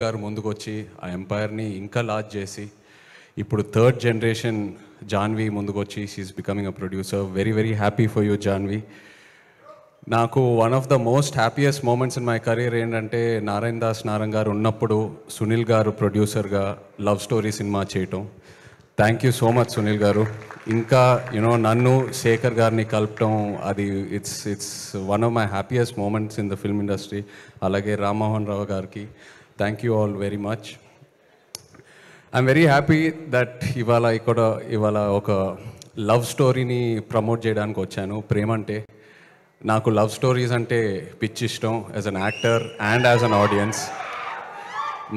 గారు ముందుకొచ్చి ఆ ఎంపైర్ని ఇంకా లార్జ్ చేసి ఇప్పుడు థర్డ్ జనరేషన్ జాన్వి ముందుకొచ్చి she's becoming a producer. Very very happy for you Janhvi. నాకు one of the most happiest moments in my career ఏంటంటే నారాయణ దాస్ నారాయణ గారు ఉన్నప్పుడు సునీల్ గారు ప్రొడ్యూసర్గా లవ్ స్టోరీ సినిమా చేయటం. Thank you so much Sunil garu. ఇంకా నన్ను శేఖర్ గారిని కలపటం అది it's one of my happiest moments in the film industry. అలాగే రామ్మోహన్ రావు గారికి thank you all very much. I'm very happy that ఇవాళ ఒక లవ్ స్టోరీని ప్రమోట్ చేయడానికి వచ్చాను. ప్రేమంటే నాకు లవ్ స్టోరీస్ అంటే పిచ్చి ఇష్టం as an actor and as an audience.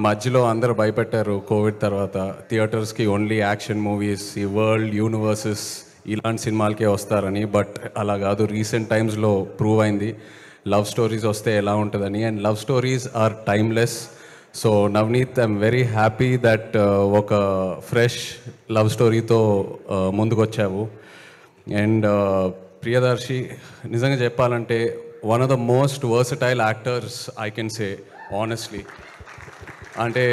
మధ్యలో అందరూ భయపెట్టారు కోవిడ్ తర్వాత థియేటర్స్కి ఓన్లీ యాక్షన్ మూవీస్, ఈ వరల్డ్ యూనివర్సెస్ ఇలాంటి సినిమాలకే వస్తారని. బట్ అలా కాదు, రీసెంట్ టైమ్స్లో ప్రూవ్ అయింది లవ్ స్టోరీస్ వస్తే ఎలా ఉంటుందని. And love stories are timeless. So Navneet, I'm very happy that ఒక ఫ్రెష్ లవ్ స్టోరీతో ముందుకొచ్చావు. అండ్ ప్రియదర్శి, నిజంగా చెప్పాలంటే one of the most versatile actors I can say honestly. అంటే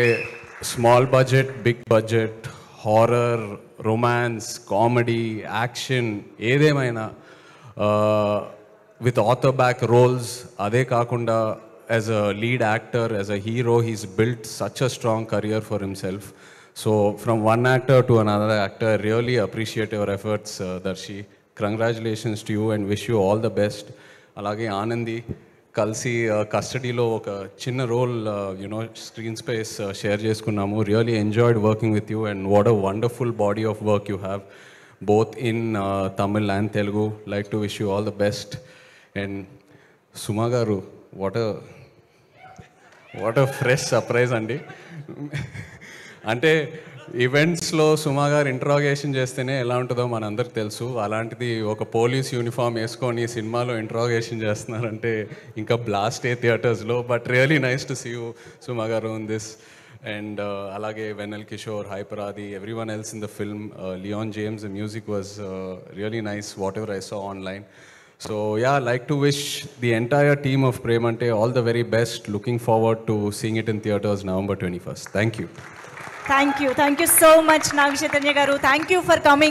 small budget, big budget, horror, romance, comedy, action ఏదేమైనా with other back roles. అదే కాకుండా as a lead actor, as a hero, he's built such a strong career for himself. So from one actor to another actor, really appreciate your efforts, Darshi. Congratulations to you and wish you all the best. అలాగే ఆనంది కలిసి కస్టడీలో ఒక చిన్న role screen space share చేసుకున్నాము. Really enjoyed working with you and what a wonderful body of work you have both in Tamil and Telugu. Like to wish you all the best. And Suma garu, what a fresh surprise అండి. అంటే ఈవెంట్స్లో సుమా గారు interrogation చేస్తేనే ఎలా ఉంటుందో మనందరికి తెలుసు. అలాంటిది ఒక పోలీస్ యూనిఫామ్ వేసుకొని సినిమాలో ఇంట్రాగేషన్ చేస్తున్నారంటే ఇంకా బ్లాస్ట్ ఏ థియేటర్స్లో. But really nice to see you సుమా గారు ఇన్ దిస్. అండ్ అలాగే Vennela Kishore, Hyper Aadi, everyone else in the film, Lyon James, the music was really nice what ever I saw online. So yeah, like to wish the entire team of Premante all the very best. Looking forward to seeing it in theaters November 21st. Thank you. Thank you so much, Nag Chaitanya garu. Thank you for coming.